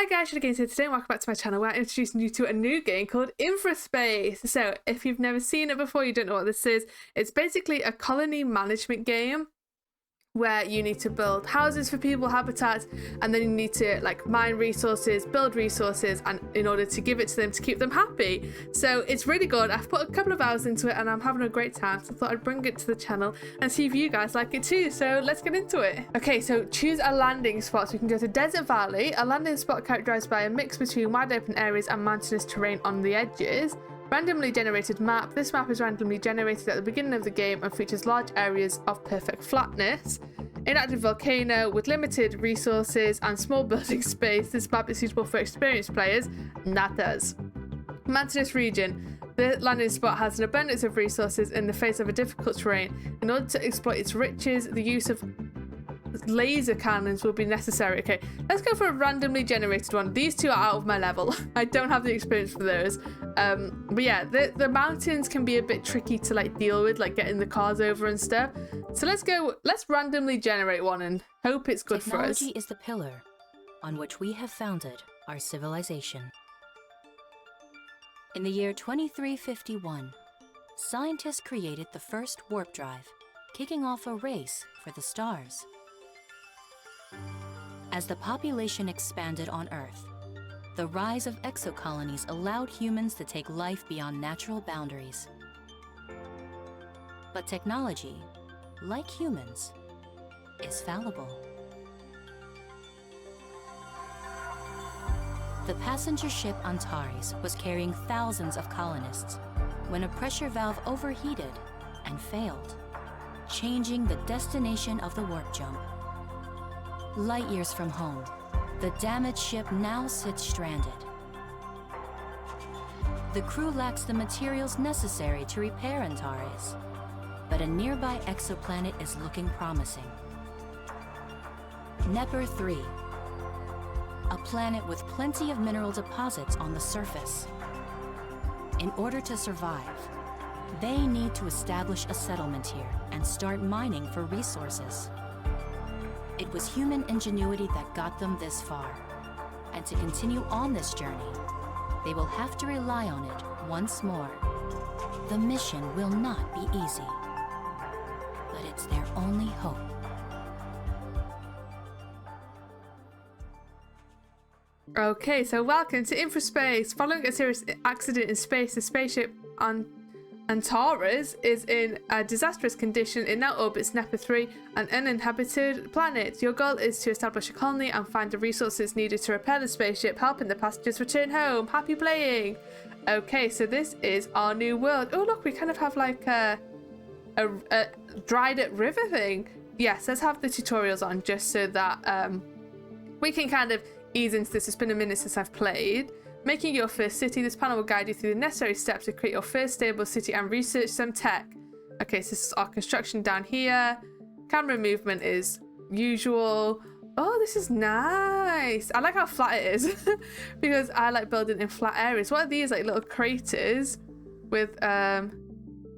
Hi guys, Shana Games here today and welcome back to my channel where I'm introducing you to a new game called InfraSpace. So if you've never seen it before, you don't know what this is, it's basically a colony management game where you need to build houses for people, habitats, and then you need to like mine resources, build resources, and in order to give it to them to keep them happy. So it's really good. I've put a couple of hours into it and I'm having a great time, so I thought I'd bring it to the channel and see if you guys like it too. So let's get into it. Okay, so choose a landing spot. So we can go to Desert Valley, a landing spot characterized by a mix between wide open areas and mountainous terrain on the edges. Randomly generated map. This map is randomly generated at the beginning of the game and features large areas of perfect flatness. Inactive volcano with limited resources and small building space. This map is suitable for experienced players, not us. Mountainous region. The landing spot has an abundance of resources in the face of a difficult terrain. In order to exploit its riches, the use of laser cannons will be necessary. Okay, let's go for a randomly generated one. These two are out of my level. I don't have the experience for those. But yeah, the mountains can be a bit tricky to like deal with, like getting the cars over and stuff. So let's randomly generate one and hope it's good for us. Technology is the pillar on which we have founded our civilization. In the year 2351, scientists created the first warp drive, kicking off a race for the stars. As the population expanded on Earth, the rise of exocolonies allowed humans to take life beyond natural boundaries. But technology, like humans, is fallible. The passenger ship Antares was carrying thousands of colonists when a pressure valve overheated and failed, changing the destination of the warp jump. Light years from home, the damaged ship now sits stranded. The crew lacks the materials necessary to repair Antares, but a nearby exoplanet is looking promising. Nepper 3, a planet with plenty of mineral deposits on the surface. In order to survive, they need to establish a settlement here and start mining for resources. It was human ingenuity that got them this far, and to continue on this journey, they will have to rely on it once more. The mission will not be easy, but it's their only hope. Okay, so welcome to InfraSpace. Following a serious accident in space, the spaceship on Antares is in a disastrous condition. It now orbits Nepper 3, an uninhabited planet. Your goal is to establish a colony and find the resources needed to repair the spaceship, helping the passengers return home. Happy playing! Okay, so this is our new world. Oh look, we kind of have like a dried up river thing. Yes, let's have the tutorials on just so that we can kind of ease into this. It's been a minute since I've played. Making your first city. This panel will guide you through the necessary steps to create your first stable city and research some tech. Okay, so this is our construction down here. Camera movement is usual. Oh, this is nice. I like how flat it is because I like building in flat areas. What are these, like little craters with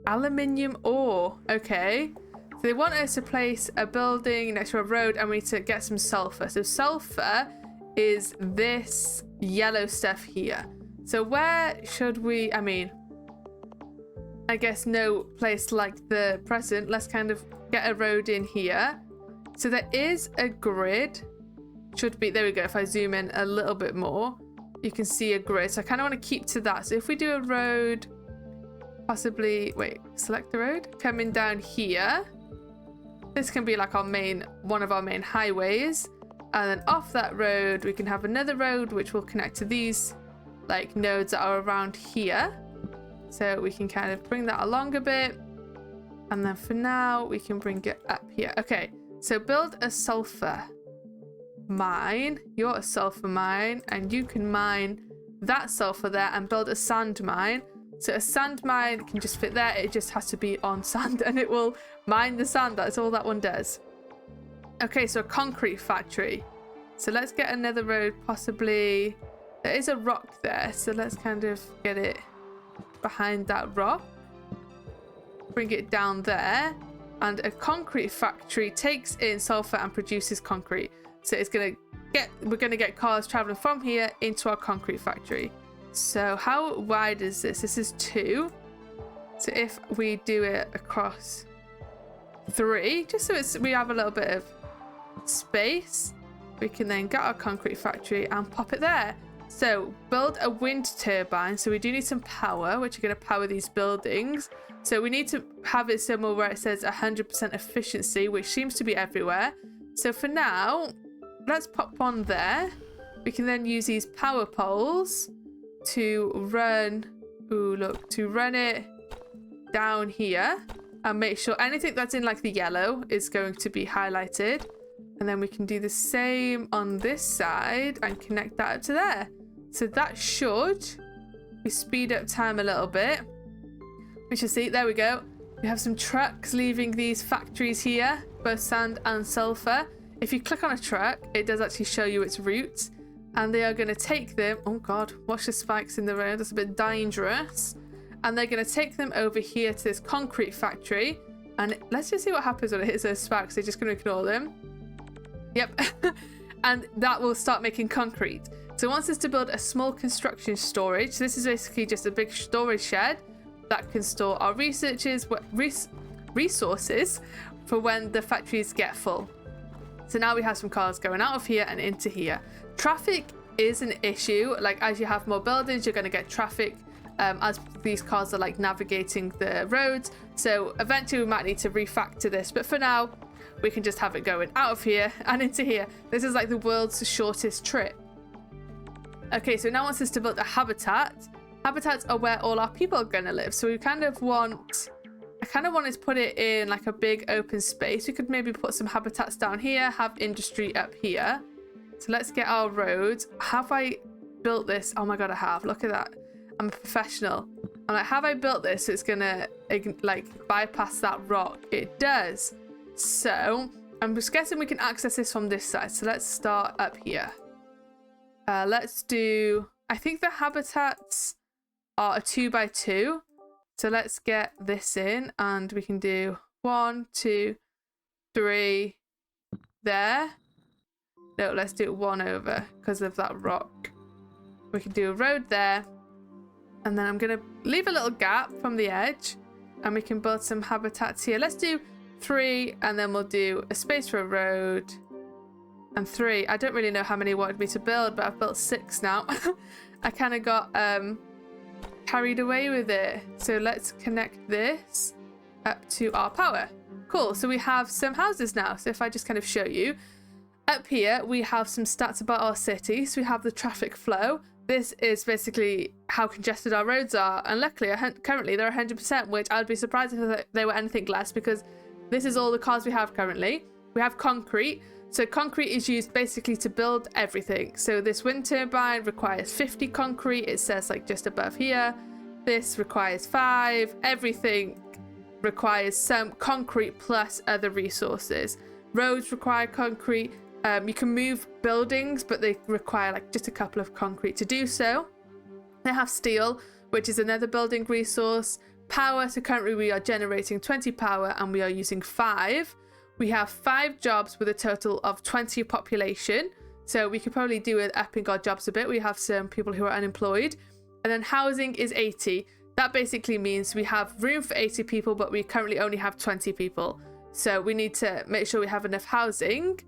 aluminium ore? Okay. So they want us to place a building next to a road and we need to get some sulfur. So sulfur is this yellow stuff here. So where should we, I guess no place like the present. Let's kind of get a road in here. So there is a grid. Should be, there we go. If I zoom in a little bit more, you can see a grid. So I kind of want to keep to that. So if we do a road, possibly, wait, select the road, coming down here. This can be like our main, one of our main highways. And then off that road, we can have another road which will connect to these like nodes that are around here. So we can kind of bring that along a bit. And then for now, we can bring it up here. Okay, so build a sulfur mine. You're a sulfur mine, and you can mine that sulfur there and build a sand mine. So a sand mine can just fit there. It just has to be on sand and it will mine the sand. That's all that one does. Okay, so a concrete factory. So let's get another road, possibly. There is a rock there, so let's kind of get it behind that rock. Bring it down there. And a concrete factory takes in sulfur and produces concrete. So it's going to we're going to get cars traveling from here into our concrete factory. So how wide is this? This is 2. So if we do it across 3, just so we have a little bit of space, we can then get our concrete factory and pop it there. So build a wind turbine. So we do need some power, which are going to power these buildings. So we need to have it somewhere where it says 100% efficiency, which seems to be everywhere. So for now, let's pop one there. We can then use these power poles to run, to run it down here and make sure anything that's in like the yellow is going to be highlighted. And then we can do the same on this side and connect that up to there. So that should speed up time a little bit. We should see, there we go. We have some trucks leaving these factories here, both sand and sulfur. If you click on a truck, it does actually show you its route. And they are going to take them, oh God, watch the spikes in the road, that's a bit dangerous. And they're going to take them over here to this concrete factory. And let's just see what happens when it hits those spikes. They're just going to ignore them. Yep. And that will start making concrete. So it wants us to build a small construction storage. So this is basically just a big storage shed that can store our resources for when the factories get full. So now we have some cars going out of here and into here. Traffic is an issue. Like as you have more buildings, you're going to get traffic as these cars are like navigating the roads. So eventually we might need to refactor this. But for now, we can just have it going out of here and into here. This is like the world's shortest trip. Okay, so now it wants us to build a habitat. Habitats are where all our people are going to live. So we kind of want, I kind of wanted to put it in like a big open space. We could maybe put some habitats down here, have industry up here. So let's get our roads. Have I built this? Oh my God, I have. Look at that. I'm a professional. I'm like, have I built this so it's going to like bypass that rock? It does. So I'm just guessing we can access this from this side. So let's start up here. Let's do, I think the habitats are a 2x2. So let's get this in and we can do 1, 2, 3 there. No, let's do 1 over because of that rock. We can do a road there. And then I'm going to leave a little gap from the edge and we can build some habitats here. Let's do 3 and then we'll do a space for a road and 3. I don't really know how many you wanted me to build, but I've built 6 now. I kind of got carried away with it. So let's connect this up to our power. Cool. So we have some houses now. So if I just kind of show you up here, we have some stats about our city. So we have the traffic flow. This is basically how congested our roads are. And luckily, currently they're 100%, which I'd be surprised if they were anything less because this is all the cars we have currently. We have concrete. So concrete is used basically to build everything. So this wind turbine requires 50 concrete. It says like just above here. This requires 5. Everything requires some concrete plus other resources. Roads require concrete. You can move buildings, but they require like just a couple of concrete to do so. They have steel, which is another building resource. Power, so currently we are generating 20 power and we are using 5. We have 5 jobs with a total of 20 population. So we could probably do with upping our jobs a bit. We have some people who are unemployed. And then housing is 80. That basically means we have room for 80 people, but we currently only have 20 people. So we need to make sure we have enough housing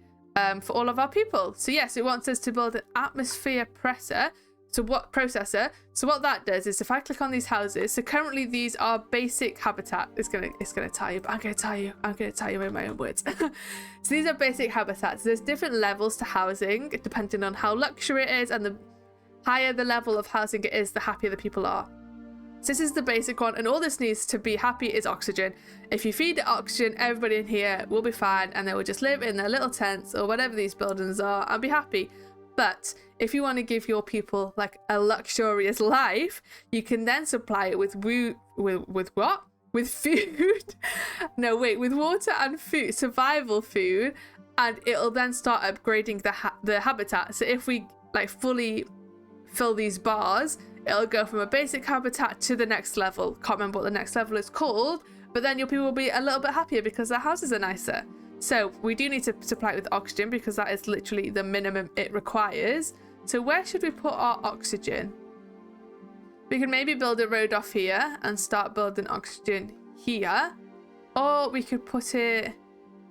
for all of our people. So yes, it wants us to build an atmosphere processor. So what that does is if I click on these houses, so currently these are basic habitat. It's gonna tell you, but I'm gonna tell you in my own words. So these are basic habitats. There's different levels to housing depending on how luxury it is, and the higher the level of housing it is, the happier the people are. So this is the basic one, and all this needs to be happy is oxygen. If you feed it oxygen, everybody in here will be fine and they will just live in their little tents or whatever these buildings are and be happy. But if you want to give your people like a luxurious life, you can then supply it with what? With food? No, wait, with water and food, survival food, and it'll then start upgrading the habitat. So if we like fully fill these bars, it'll go from a basic habitat to the next level. Can't remember what the next level is called, but then your people will be a little bit happier because their houses are nicer. So we do need to supply it with oxygen because that is literally the minimum it requires. So where should we put our oxygen? We can maybe build a road off here and start building oxygen here. Or we could put it...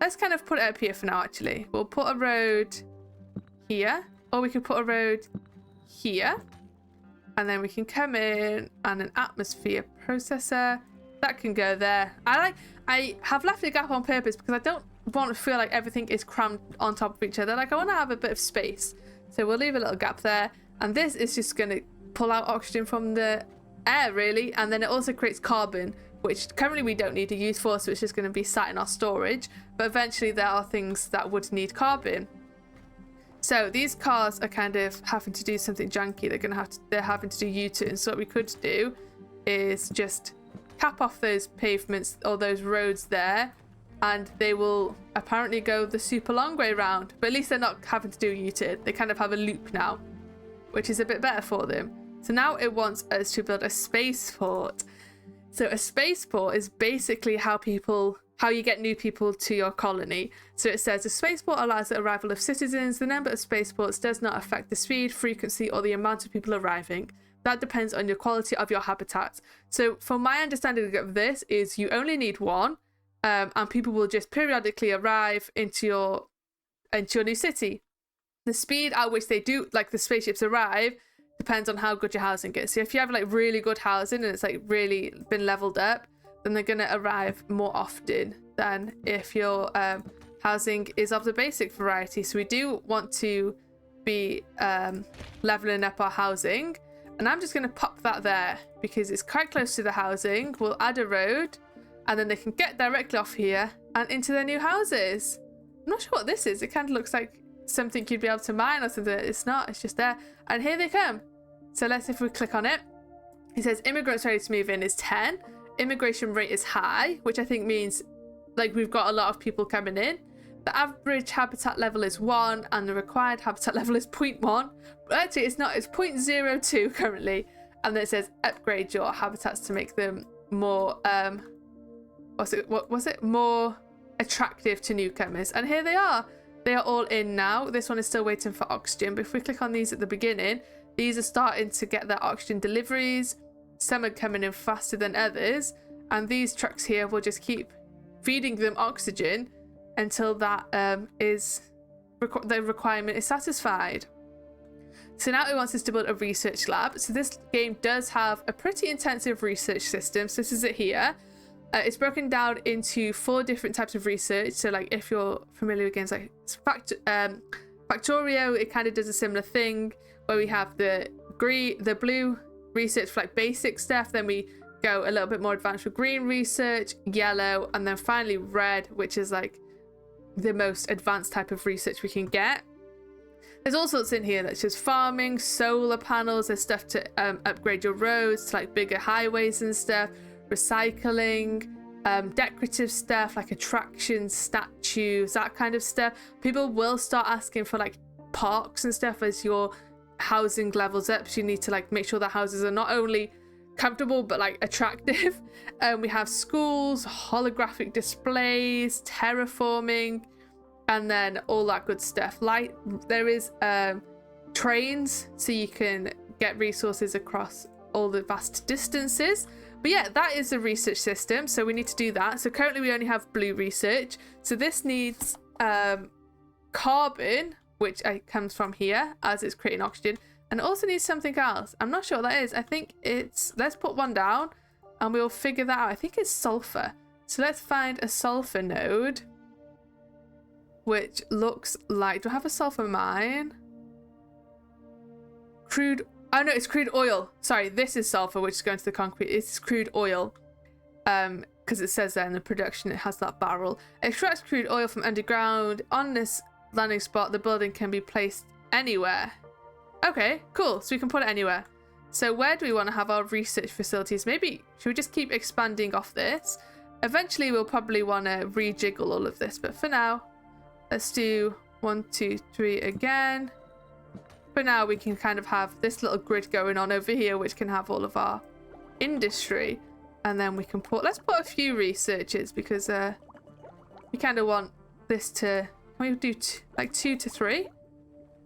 Let's kind of put it up here for now, actually. We'll put a road here. Or we could put a road here. And then we can come in and an atmosphere processor. That can go there. I have left a gap on purpose because I don't want to feel like everything is crammed on top of each other. Like, I want to have a bit of space. So we'll leave a little gap there. And this is just going to pull out oxygen from the air, really. And then it also creates carbon, which currently we don't need to use for, so it's just going to be sat in our storage. But eventually there are things that would need carbon. So these cars are kind of having to do something janky. They're having to do U-turns. So what we could do is just cap off those pavements or those roads there, and they will apparently go the super long way round. But at least they're not having to do a U-turn. They kind of have a loop now, which is a bit better for them. So now it wants us to build a spaceport. So a spaceport is basically how you get new people to your colony. So it says a spaceport allows the arrival of citizens. The number of spaceports does not affect the speed, frequency, or the amount of people arriving. That depends on your quality of your habitat. So from my understanding of this is you only need one, and people will just periodically arrive into your new city. The speed at which they do, like the spaceships arrive, depends on how good your housing is. So if you have like really good housing and it's like really been leveled up, then they're going to arrive more often than if your housing is of the basic variety. So we do want to be leveling up our housing. And I'm just going to pop that there because it's quite close to the housing. We'll add a road and then they can get directly off here and into their new houses. I'm not sure what this is. It kind of looks like something you'd be able to mine or something. It's not. It's just there. And here they come. So if we click on it, it says immigrants ready to move in is 10. Immigration rate is high, which I think means like we've got a lot of people coming in. The average habitat level is 1 and the required habitat level is 0.1. But actually it's not, it's 0.02 currently. And then it says upgrade your habitats to make them more more attractive to newcomers. And here they are. They are all in now. This one is still waiting for oxygen. But if we click on these at the beginning, these are starting to get their oxygen deliveries. Some are coming in faster than others. And these trucks here will just keep feeding them oxygen until that the requirement is satisfied. So now it wants us to build a research lab. So this game does have a pretty intensive research system. So this is it here. It's broken down into 4 different types of research. So like if you're familiar with games like Factorio, it kind of does a similar thing where we have the blue research for like basic stuff. Then we go a little bit more advanced for green research, yellow, and then finally red, which is like the most advanced type of research we can get. There's all sorts in here that's just farming, solar panels, there's stuff to upgrade your roads to like bigger highways and stuff, recycling, decorative stuff like attractions, statues, that kind of stuff. People will start asking for like parks and stuff as your housing levels up, so you need to like make sure the houses are not only comfortable but like attractive. We have schools, holographic displays, terraforming, and then all that good stuff. Like there is trains, so you can get resources across all the vast distances. But yeah, that is the research system, so we need to do that. So currently we only have blue research, so this needs carbon, which comes from here as it's creating oxygen, and it also needs something else. I'm not sure what that is. I think it's, let's put one down and we'll figure that out. I think it's sulfur. So let's find a sulfur node, which looks like, do I have a sulfur mine? Crude, oh no, it's crude oil. Sorry, this is sulfur, which is going to the concrete. It's crude oil. Because it says there in the production, it has that barrel. Extracts crude oil from underground. On this landing spot, the building can be placed anywhere. Okay, cool. So we can put it anywhere. So where do we want to have our research facilities? Maybe, should we just keep expanding off this? Eventually, we'll probably want to rejiggle all of this. But for now, let's do 1, 2, 3 again. For now, we can kind of have this little grid going on over here, which can have all of our industry. And then we can put, let's put a few researchers because we kind of want this to, can we do like 2 to 3?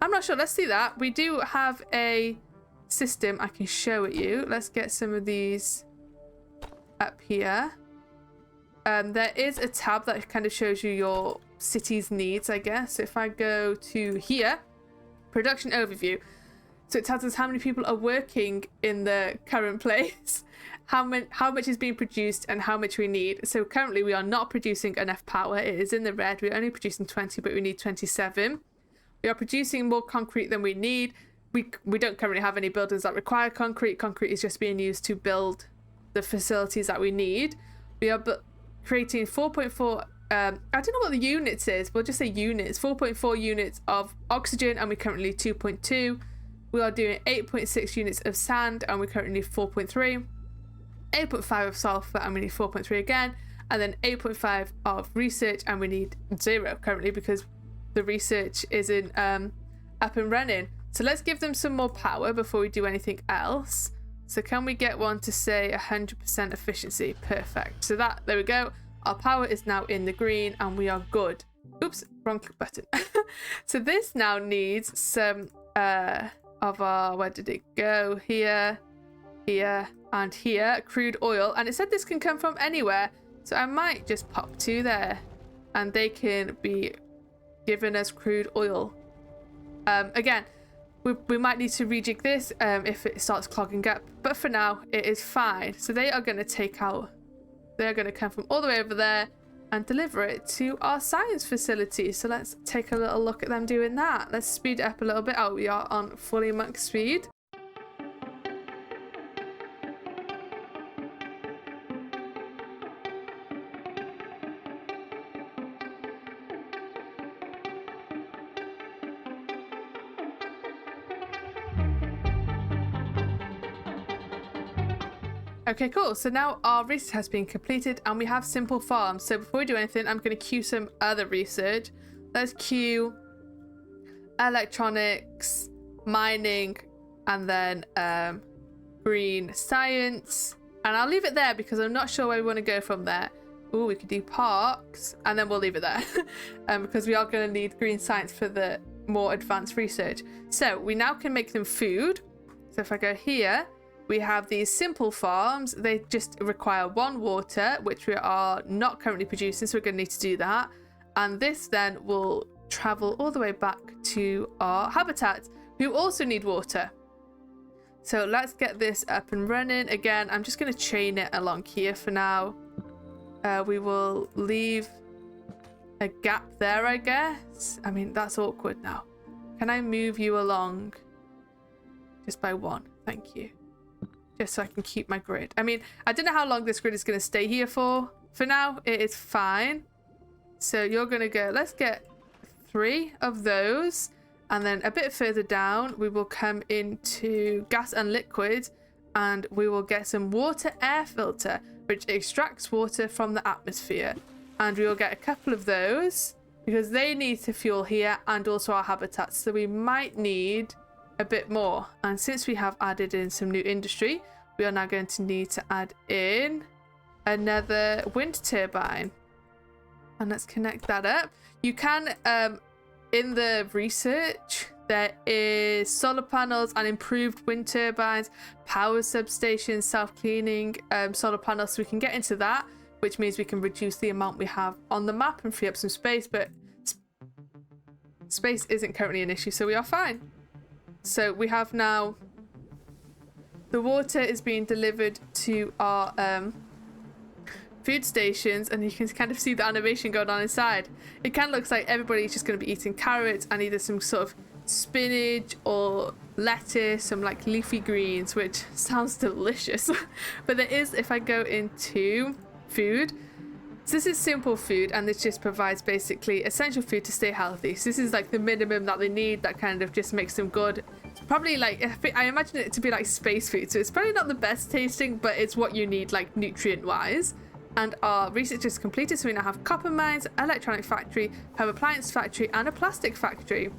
I'm not sure. Let's see that. We do have a system I can show it you. Let's get some of these up here. There is a tab that kind of shows you your city's needs, I guess. So if I go to here, production overview. So it tells us how many people are working in the current place, how much is being produced, and how much we need. So currently we are not producing enough power. It is in the red. We're only producing 20, but we need 27. We are producing more concrete than we need. We don't currently have any buildings that require concrete. Concrete is just being used to build the facilities that we need. We are creating 4.4 I don't know what the units is. We'll just say units. 4.4 units of oxygen, and we currently 2.2. We are doing 8.6 units of sand, and we currently need 4.3. 8.5 of sulfur, and we need 4.3 again. And then 8.5 of research, and we need 0 currently because the research isn't up and running. So let's give them some more power before we do anything else. So can we get one to say 100% efficiency? Perfect. So there we go. Our power is now in the green and we are good. Oops, wrong button. So this now needs some of our, where did it go? Here, here, and here. Crude oil. And it said this can come from anywhere. So I might just pop 2 there and they can be giving us crude oil. Again, we might need to rejig this if it starts clogging up. But for now, it is fine. So they are going to take out, they're going to come from all the way over there and deliver it to our science facility. So let's take a little look at them doing that. Let's speed it up a little bit. Oh, we are on fully max speed. Okay, cool. So now our research has been completed and we have simple farms. So before we do anything, I'm going to queue some other research. Let's queue electronics, mining, and then green science. And I'll leave it there because I'm not sure where we want to go from there. Oh, we could do parks and then we'll leave it there because we are going to need green science for the more advanced research. So we now can make them food. So if I go here, we have these simple farms. They just require 1 water, which we are not currently producing, so we're going to need to do that. And this then will travel all the way back to our habitat, who also need water. So let's get this up and running. Again, I'm just going to chain it along here for now. We will leave a gap there, I guess. I mean, that's awkward now. Can I move you along just by 1? Thank you. Just so I can keep my grid. I mean, I don't know how long this grid is going to stay here for. For now, it is fine. So you're going to go, let's get 3 of those. And then a bit further down, we will come into gas and liquid. And we will get some water air filter, which extracts water from the atmosphere. And we will get a couple of those because they need to fuel here and also our habitats. So we might need a bit more. And since we have added in some new industry, we are now going to need to add in another wind turbine. And let's connect that up. You can, in the research, there is solar panels and improved wind turbines, power substations, self-cleaning solar panels. So we can get into that, which means we can reduce the amount we have on the map and free up some space. But space isn't currently an issue, so we are fine. So we have now the water is being delivered to our food stations, and you can kind of see the animation going on inside. It kind of looks like everybody's just going to be eating carrots and either some sort of spinach or lettuce, some like leafy greens, which sounds delicious. But there is, if I go into food, so this is simple food, and this just provides basically essential food to stay healthy. So this is like the minimum that they need, that kind of just makes them good. It's probably like, I imagine it to be like space food, so it's probably not the best tasting, but it's what you need like nutrient wise. And our research is completed, so we now have copper mines, electronic factory, home appliance factory, and a plastic factory.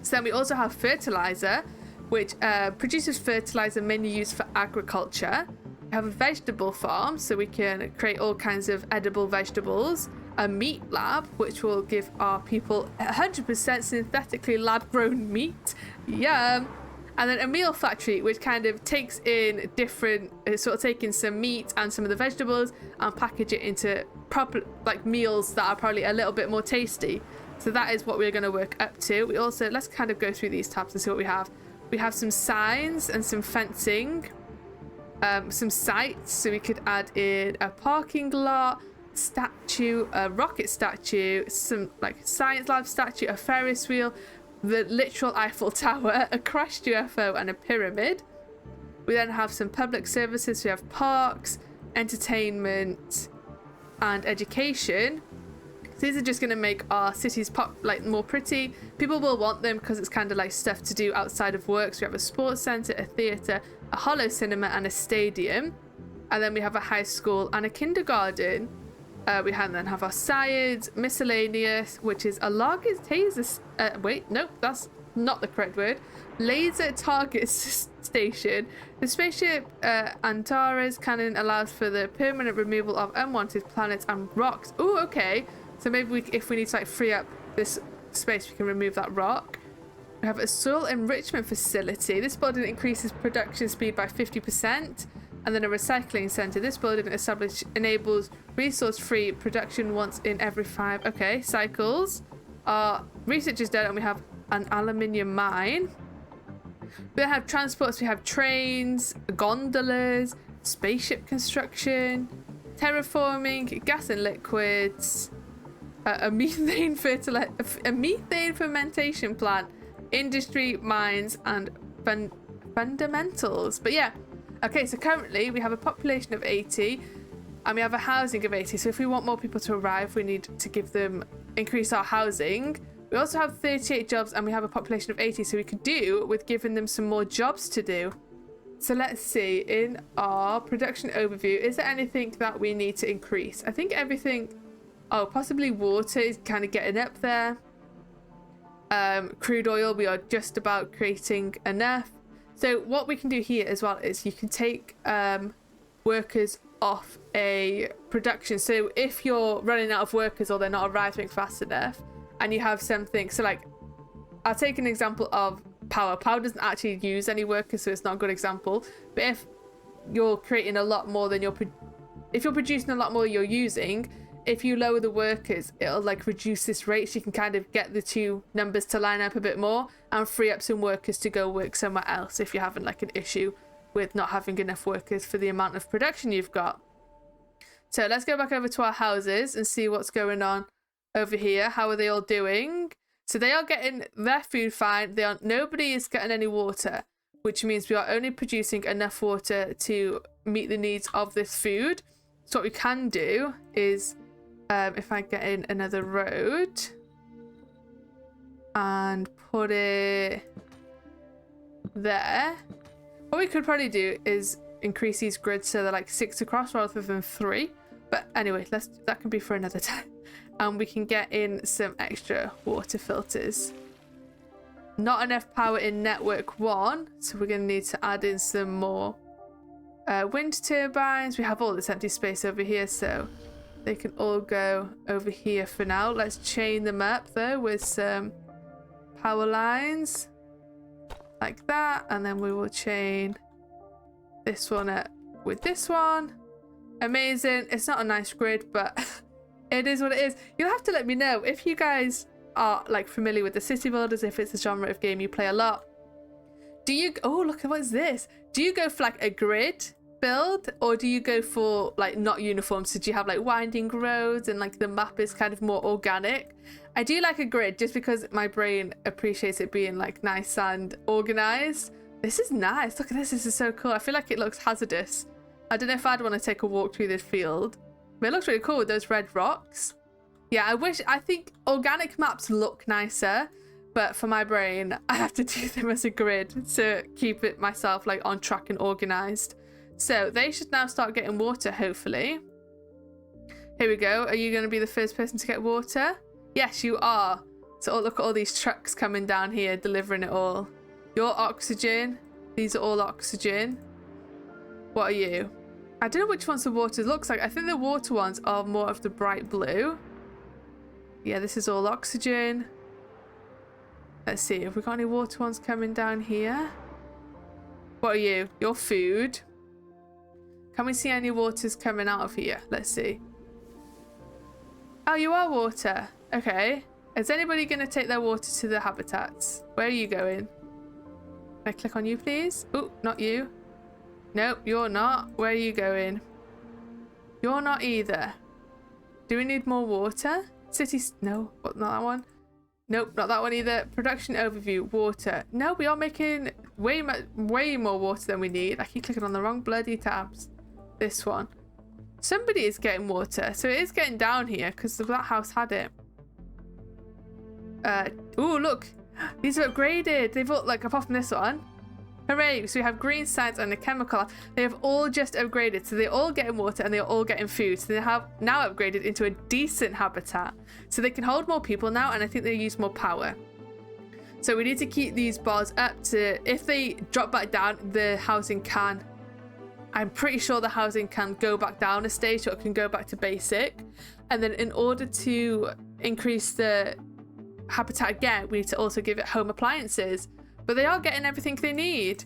So then we also have fertilizer, which produces fertilizer mainly used for agriculture. We have a vegetable farm, so we can create all kinds of edible vegetables. a meat lab, which will give our people 100% synthetically lab-grown meat. Yum! And then a meal factory, which kind of takes in different, sort of taking some meat and some of the vegetables and package it into proper, like, meals that are probably a little bit more tasty. So that is what we're going to work up to. We also, let's kind of go through these tabs and see what we have. We have some signs and some fencing, some sites, so we could add in a parking lot, statue, a rocket statue, some like science lab statue, a Ferris wheel, the literal Eiffel Tower, a crashed UFO, and a pyramid. We then have some public services. We have parks, entertainment, and education. These are just going to make our cities more pretty. People will want them because it's kind of like stuff to do outside of work. So we have a sports centre, a theatre, a hollow cinema, and a stadium. And then we have a high school and a kindergarten. We then have our science, miscellaneous, which is a taser. Wait, nope, that's not the correct word. Laser target station. The spaceship Antares cannon allows for the permanent removal of unwanted planets and rocks. Oh, okay. So maybe if we need to like free up this space, we can remove that rock. We have a soil enrichment facility. This building increases production speed by 50%. And then a recycling centre. This building enables resource-free production once in every 5. Okay, cycles. Our research is done and we have an aluminium mine. We have transports. We have trains, gondolas, spaceship construction, terraforming, gas and liquids, a methane fermentation plant, industry, mines, and fundamentals. But yeah. Okay, so currently we have a population of 80 and we have a housing of 80. So if we want more people to arrive, we need to increase our housing. We also have 38 jobs and we have a population of 80. So we could do with giving them some more jobs to do. So let's see, in our production overview, is there anything that we need to increase? I think everything, possibly water is kind of getting up there. Crude oil, we are just about creating enough. So what we can do here as well is you can take workers off a production. So if you're running out of workers or they're not arriving fast enough and you have something, so like I'll take an example of power. Power doesn't actually use any workers, so it's not a good example. But if you're creating a lot more than if you're producing a lot more than you're using, if you lower the workers, it'll like reduce this rate, so you can kind of get the two numbers to line up a bit more and free up some workers to go work somewhere else if you're having like an issue with not having enough workers for the amount of production you've got. So let's go back over to our houses and see what's going on over here. How are they all doing? So they are getting their food fine. Nobody is getting any water, which means we are only producing enough water to meet the needs of this food. So what we can do is if I get in another road and put it there, what we could probably do is increase these grids so they're like 6 across rather than 3. But anyway, that can be for another time. And we can get in some extra water filters. Not enough power in network 1, so we're going to need to add in some more wind turbines. We have all this empty space over here, so they can all go over here for now. Let's chain them up though with some power lines like that, and then we will chain this one up with this one. Amazing. It's not a nice grid, but it is what it is. You'll have to let me know if you guys are like familiar with the city builders, if it's a genre of game you play a lot. Do you, oh look at what's this, do you go for like a grid build, or do you go for like not uniform? So do you have like winding roads and like the map is kind of more organic? I do like a grid just because my brain appreciates it being like nice and organized. This is nice. Look at this. This is so cool. I feel like it looks hazardous. I don't know if I'd want to take a walk through this field, but it looks really cool with those red rocks. Yeah, I think organic maps look nicer, but for my brain I have to do them as a grid to keep it myself like on track and organized. So they should now start getting water, hopefully. Here we go. Are you going to be the first person to get water? Yes, you are. So look at all these trucks coming down here, delivering it all. Your oxygen. These are all oxygen. What are you? I don't know which ones the water looks like. I think the water ones are more of the bright blue. Yeah, this is all oxygen. Let's see, have we got any water ones coming down here? What are you? Your food. Can we see any waters coming out of here? Let's see. Oh, you are water. Okay. Is anybody going to take their water to the habitats? Where are you going? Can I click on you, please? Oh, not you. Nope, you're not. Where are you going? You're not either. Do we need more water? Cities? No, not that one. Nope, not that one either. Production overview, water. No, we are making way more water than we need. I keep clicking on the wrong bloody tabs. This one. Somebody is getting water, so it is getting down here because that house had it. Oh, look. These are upgraded. They've all, like, apart from this one. Hooray. So we have green science and the chemical. They have all just upgraded. So they're all getting water and they're all getting food. So they have now upgraded into a decent habitat. So they can hold more people now, and I think they use more power. So we need to keep these bars up to, if they drop back down, the housing can. I'm pretty sure the housing can go back down a stage, so it can go back to basic. And then in order to increase the habitat again, we need to also give it home appliances. But they are getting everything they need.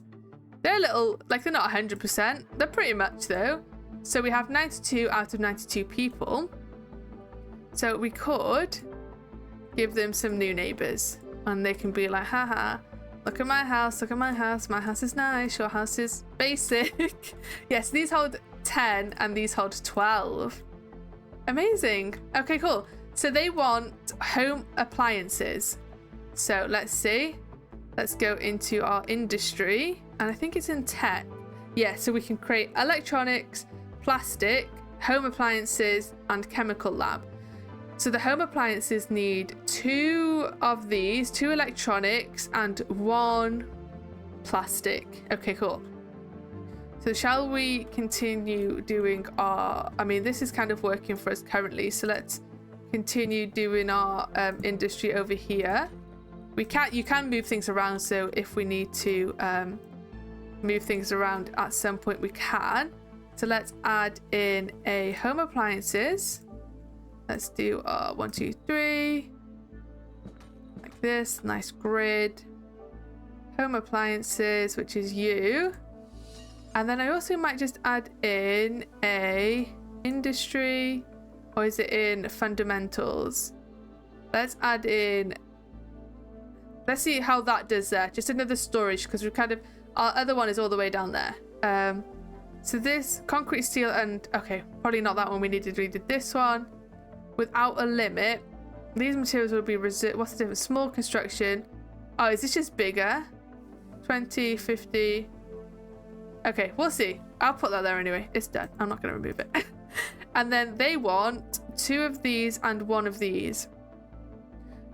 They're a little, like, they're not 100%. They're pretty much, though. So we have 92 out of 92 people. So we could give them some new neighbors. And they can be like, haha, look at my house, look at my house. My house is nice, your house is basic. Yes, these hold 10 and these hold 12. Amazing. Okay, cool. So they want home appliances. So let's see. Let's go into our industry, and I think it's in tech. Yeah, so we can create electronics, plastic, home appliances, and chemical lab. So the home appliances need 2 of these, 2 electronics, and 1 plastic. Okay, cool. So shall we continue doing our, I mean, this is kind of working for us currently, so let's continue doing our industry over here. You can move things around, so if we need to move things around at some point, we can. So let's add in a home appliances. Let's do 1, 2, 3, like this, nice grid. Home appliances, which is you. And then I also might just add in a industry, or is it in fundamentals? Let's add in, let's see how that does there. Just another storage, because we kind of, our other one is all the way down there. So this concrete, steel, and okay, probably not that one we needed. We did this one. Without a limit, these materials will be reserved. What's the difference? Small construction. Oh, is this just bigger? 20, 50. Okay, we'll see. I'll put that there anyway. It's done. I'm not going to remove it. And then they want 2 of these and 1 of these.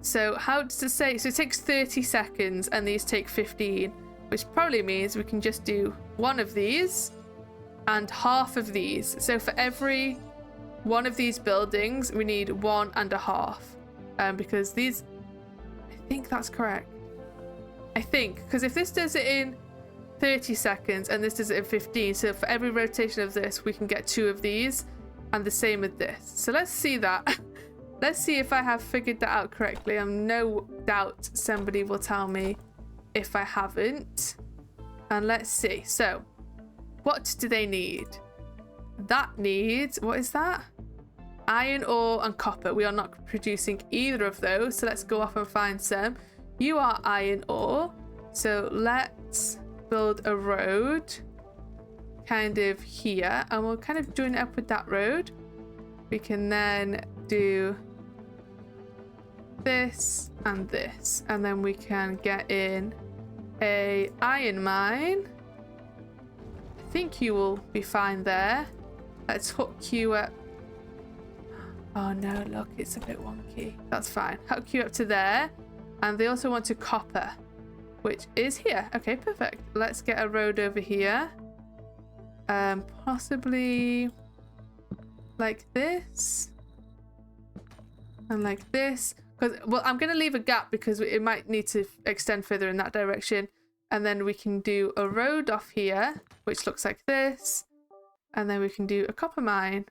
So how does it say? So it takes 30 seconds and these take 15, which probably means we can just do 1 of these and half of these. So for every 1 of these buildings, we need 1.5. Because these, I think that's correct. I think, because if this does it in 30 seconds and this does it in 15, so for every rotation of this, we can get 2 of these, and the same with this. So let's see that. Let's see if I have figured that out correctly. I'm no doubt somebody will tell me if I haven't. And let's see. So what do they need? That needs, what is that? Iron ore and copper. We are not producing either of those, so let's go off and find some. You are iron ore, so let's build a road kind of here, and we'll kind of join it up with that road. We can then do this and this, and then we can get in a iron mine. I think you will be fine there. Let's hook you up. Oh no, look, it's a bit wonky. That's fine. Hook you up to there. And they also want to copper, which is here. Okay, perfect. Let's get a road over here. Possibly like this. And like this. Because, well, I'm going to leave a gap because it might need to extend further in that direction. And then we can do a road off here, which looks like this. And then we can do a copper mine.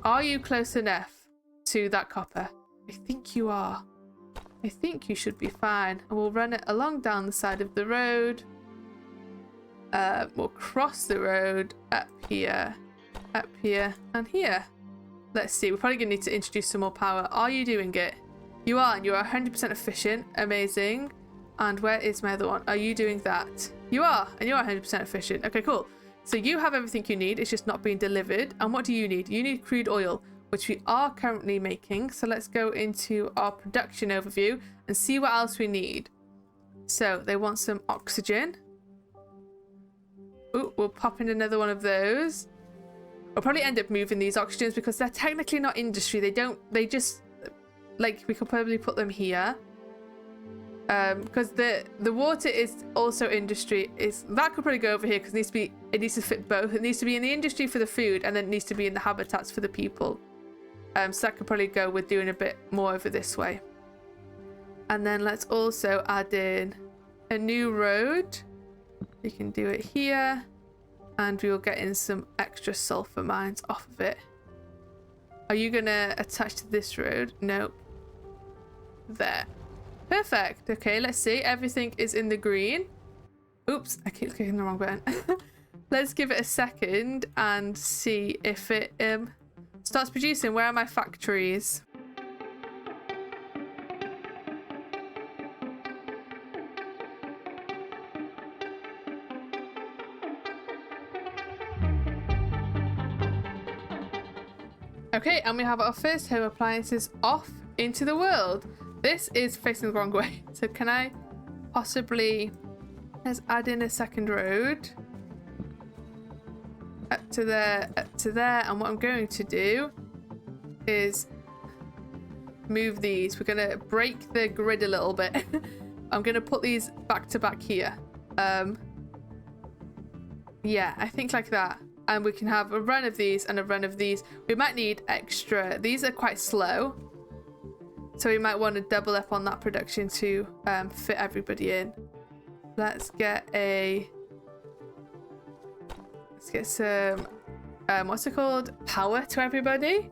Are you close enough to that copper? I think you are. I think you should be fine. And we'll run it along down the side of the road. We'll cross the road up here, and here. Let's see. We're probably going to need to introduce some more power. Are you doing it? You are, and you're 100% efficient. Amazing. And where is my other one? Are you doing that? You are, and you're 100% efficient. Okay, cool. So you have everything you need. It's just not being delivered. And what do you need? You need crude oil, which we are currently making. So let's go into our production overview and see what else we need. So they want some oxygen. Ooh, we'll pop in another one of those. We'll probably end up moving these oxygens because they're technically not industry. They just, like, we could probably put them here. Because the water is also industry. That could probably go over here because it needs to fit both. It needs to be in the industry for the food, and then it needs to be in the habitats for the people. So that could probably go with doing a bit more over this way. And then let's also add in a new road. You can do it here, and we will get in some extra sulfur mines off of it. Are you gonna attach to this road? Nope. There. Perfect. Okay, let's see. Everything is in the green. Oops, I keep clicking the wrong button. Let's give it a second and see if it starts producing. Where are my factories? Okay, and we have our first home appliances off into the world. This is facing the wrong way. So can I possibly... Let's add in a second road. Up to there, up to there. And what I'm going to do is move these. We're going to break the grid a little bit. I'm going to put these back to back here. Yeah, I think like that. And we can have a run of these and a run of these. We might need extra. These are quite slow. So we might want to double up on that production to fit everybody in. Let's get some, what's it called? Power to everybody.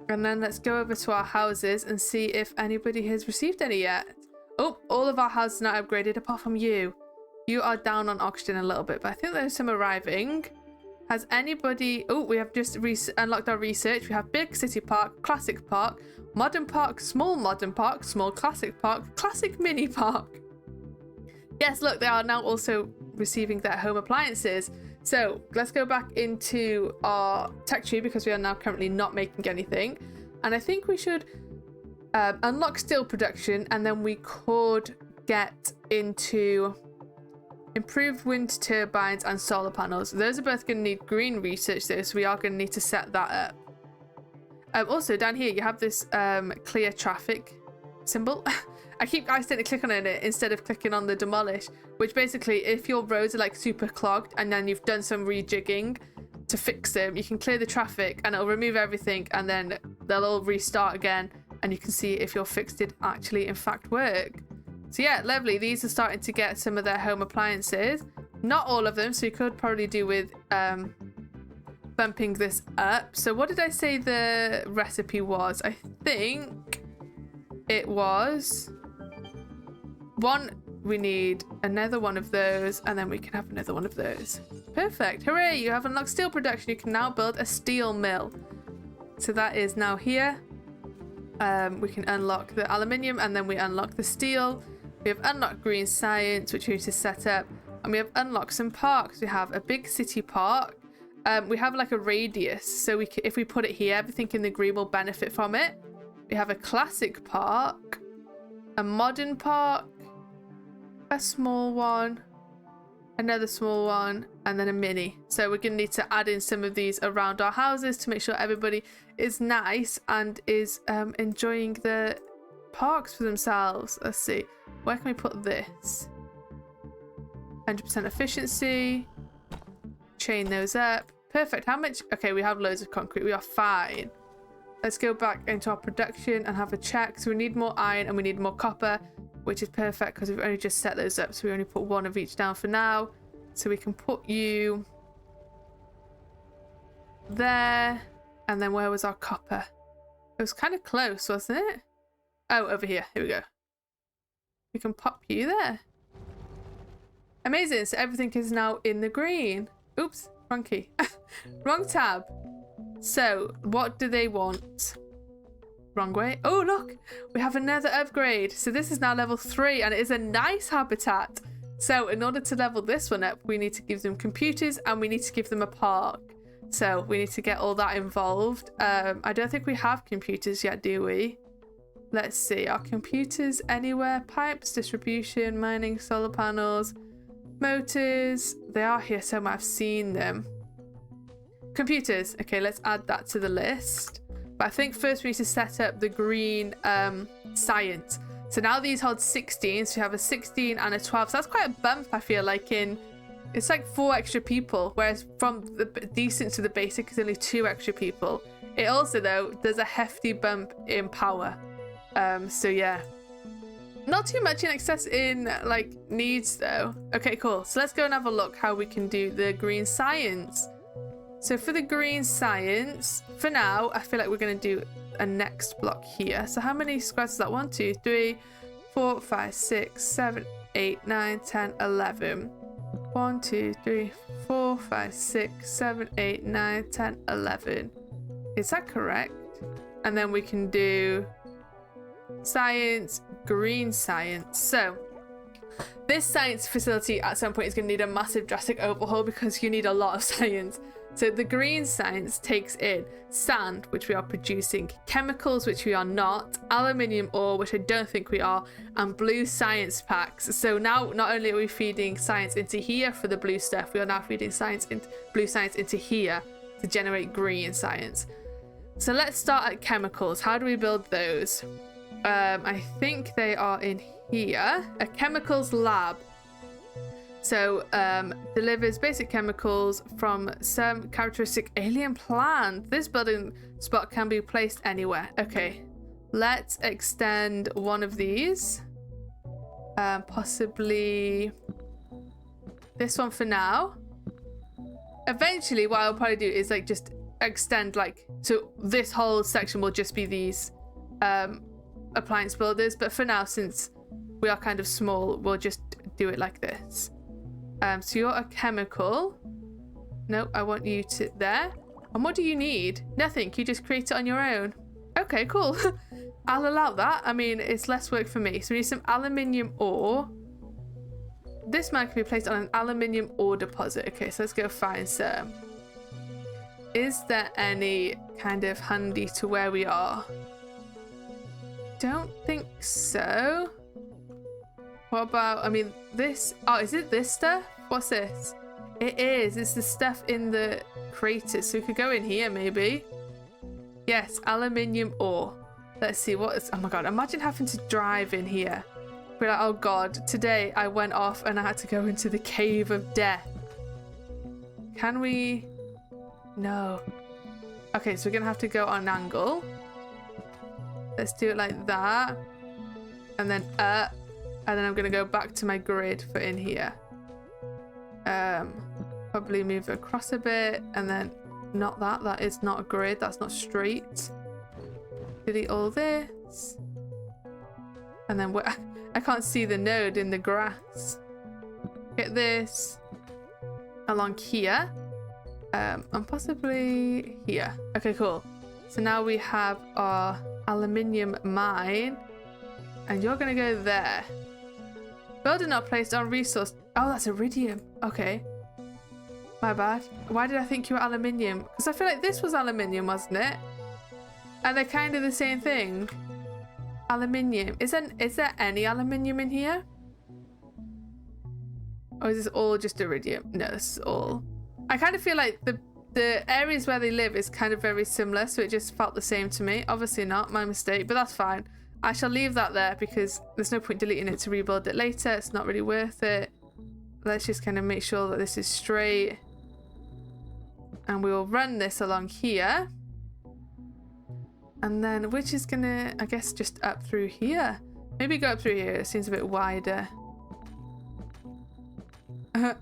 And then let's go over to our houses and see if anybody has received any yet. Oh, all of our houses are not upgraded apart from you. You are down on oxygen a little bit, but I think there's some arriving. Has anybody... Oh, we have just unlocked our research. We have big city park, classic park, modern park, small classic park, classic mini park. Yes, look, they are now also receiving their home appliances. So let's go back into our tech tree because we are now currently not making anything. And I think we should unlock steel production, and then we could get into improved wind turbines and solar panels. Those are both going to need green research though, so we are going to need to set that up. Also down here you have this clear traffic symbol. I keep accidentally clicking on it instead of clicking on the demolish, which basically if your roads are like super clogged and then you've done some rejigging to fix them, you can clear the traffic and it'll remove everything, and then they'll all restart again and you can see if your fix did actually in fact work. So yeah, lovely. These are starting to get some of their home appliances. Not all of them, so you could probably do with bumping this up. So what did I say the recipe was? I think it was one. We need another one of those, and then we can have another one of those. Perfect. Hooray, you have unlocked steel production. You can now build a steel mill. So that is now here. We can unlock the aluminium, and then we unlock the steel. We have unlocked green science, which we need to set up, and we have unlocked some parks. We have a big city park. We have like a radius, so if we put it here, everything in the green will benefit from it. We have a classic park, a modern park, a small one, another small one, and then a mini. So we're going to need to add in some of these around our houses to make sure everybody is nice and is enjoying the parks for themselves. Let's see, where can we put this? 100% efficiency. Chain those up. Perfect. How much? Okay, we have loads of concrete. We are fine. Let's go back into our production and have a check. So we need more iron and we need more copper, which is perfect because we've only just set those up. So we only put one of each down for now. So we can put you there. And then where was our copper? It was kind of close, wasn't it? Oh, over here. Here we go. We can pop you there. Amazing. So everything is now in the green. Oops. Wrong key. Wrong tab. So what do they want? Wrong way. Oh, look. We have another upgrade. So this is now level 3 and it is a nice habitat. So in order to level this one up, we need to give them computers and we need to give them a park. So we need to get all that involved. I don't think we have computers yet, do we? Let's see. Are computers anywhere? Pipes, distribution, mining, solar panels, motors. They are here somewhere. I've seen them. Computers. Okay, let's add that to the list. But I think first we need to set up the green science. So now these hold 16. So we have a 16 and a 12. So that's quite a bump, I feel like, in... It's like 4 extra people. Whereas from the decent to the basic is only 2 extra people. It also, though, there's a hefty bump in power. So yeah. Not too much in excess in, like, needs, though. Okay, cool. So let's go and have a look how we can do the green science. So for the green science, for now, I feel like we're going to do a next block here. So how many squares is that? 1, 2, 3, 4, 5, 6, 7, 8, 9, 10, 11. 1, 2, 3, 4, 5, 6, 7, 8, 9, 10, 11. Is that correct? And then we can do science, green science. So this science facility at some point is going to need a massive drastic overhaul because you need a lot of science. So the green science takes in sand, which we are producing, chemicals, which we are not, aluminium ore, which I don't think we are, and blue science packs. So now not only are we feeding science into here for the blue stuff, we are now feeding blue science into here to generate green science. So let's start at chemicals. How do we build those? I think they are in here. A chemicals lab. So delivers basic chemicals from some characteristic alien plant. This building spot can be placed anywhere. Okay, let's extend one of these. Possibly this one for now. Eventually, what I'll probably do is like just extend like, so this whole section will just be these appliance builders. But for now, since we are kind of small, we'll just do it like this. So you're a chemical. No, I want you to there. And what do you need? Nothing. You just create it on your own. Okay, cool. I'll allow that. I mean, it's less work for me. So we need some aluminium ore. This man can be placed on an aluminium ore deposit. Okay, so let's go find some. Is there any kind of handy to where we are? Don't think so. What about, I mean, this, oh, is it this stuff? What's this? It is. It's the stuff in the craters. So we could go in here, maybe. Yes, aluminium ore. Let's see what is, oh my God, imagine having to drive in here. Be like, oh God, today I went off and I had to go into the cave of death. Can we? No. Okay, so we're gonna have to go on an angle. Let's do it like that. And then up. And then I'm going to go back to my grid for in here. Probably move across a bit. And then not that. That is not a grid. That's not straight. Delete all this. And then I can't see the node in the grass. Get this along here. And possibly here. Okay, cool. So now we have our aluminium mine. And you're going to go there. Building not placed on resource. Oh, that's iridium. Okay. My bad. Why did I think you were aluminium? Because I feel like this was aluminium, wasn't it? And they're kind of the same thing. Aluminium. Is there any aluminium in here? Or is this all just iridium? No, this is all. I kind of feel like the areas where they live is kind of very similar. So it just felt the same to me. Obviously not. My mistake. But that's fine. I shall leave that there because there's no point deleting it to rebuild it later. It's not really worth it. Let's just kind of make sure that this is straight. And we will run this along here. And then which is going to, I guess, just up through here. Maybe go up through here. It seems a bit wider.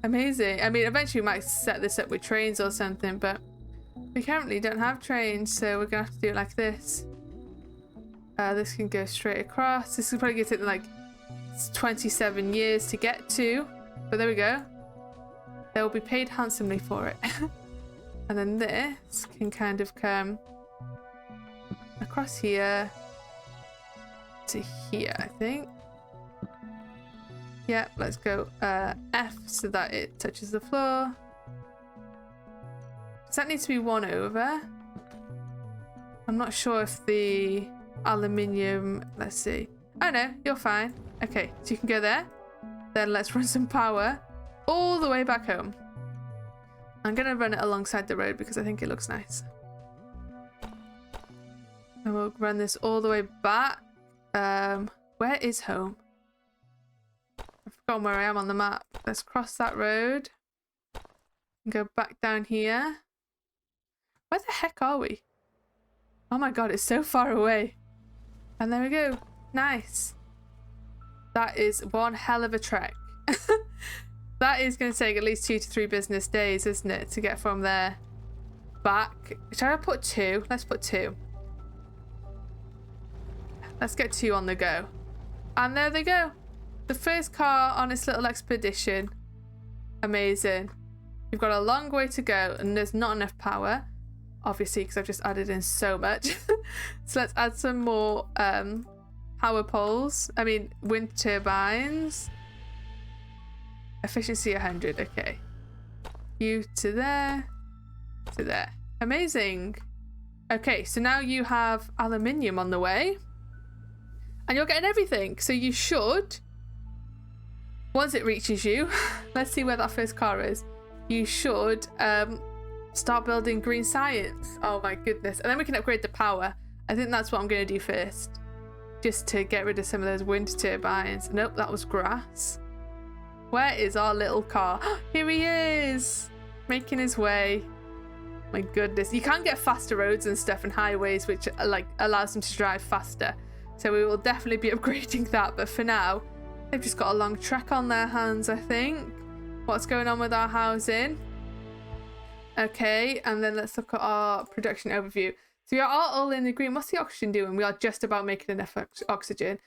Amazing. I mean, eventually we might set this up with trains or something, but we currently don't have trains. So we're going to have to do it like this. This can go straight across. This is probably going to take like 27 years to get to, but there we go. They will be paid handsomely for it. And then this can kind of come across here to here, I think. Yeah, let's go F so that it touches the floor. Does that need to be 1 over? I'm not sure if the aluminium, let's see. Oh no, you're fine. Okay, so you can go there. Then let's run some power all the way back home. I'm gonna run it alongside the road because I think it looks nice. And we'll run this all the way back. Where is home? I've forgotten where I am on the map. Let's cross that road and go back down here. Where the heck are we? Oh my god, it's so far away. And there we go. Nice. That is one hell of a trek. That is going to take at least 2 to 3 business days, isn't it, to get from there back. Shall I put 2? Let's put 2. Let's get 2 on the go. And there they go. The first car on its little expedition. Amazing. We've got a long way to go and there's not enough power. Obviously, because I've just added in so much. So let's add some more power poles. I mean, wind turbines. Efficiency 100. Okay. You to there. To there. Amazing. Okay, so now you have aluminium on the way. And you're getting everything. So you should, once it reaches you, let's see where that first car is. You should start building green science. Oh my goodness. And then we can upgrade the power. I think that's what I'm going to do first. Just to get rid of some of those wind turbines. Nope, that was grass. Where is our little car? Here he is! Making his way. My goodness. You can get faster roads and stuff and highways, which like allows them to drive faster. So we will definitely be upgrading that. But for now, they've just got a long trek on their hands, I think. What's going on with our housing? Okay, and then let's look at our production overview. So we are all in the green. What's the oxygen doing? We are just about making enough oxygen.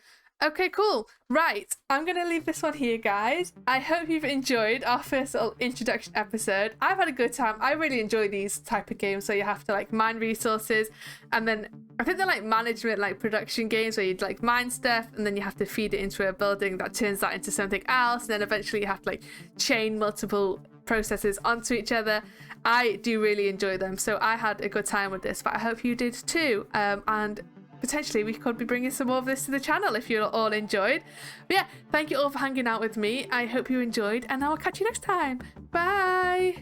Okay, cool. Right, I'm going to leave this one here, guys. I hope you've enjoyed our first little introduction episode. I've had a good time. I really enjoy these type of games where you have to like mine resources, and then I think they're like management, like production games where you'd like mine stuff and then you have to feed it into a building that turns that into something else, and then eventually you have to like chain multiple processes onto each other. I do really enjoy them, so I had a good time with this, but I hope you did too. And potentially we could be bringing some more of this to the channel if you're all enjoyed. But yeah, thank you all for hanging out with me. I hope you enjoyed, and I will catch you next time. Bye.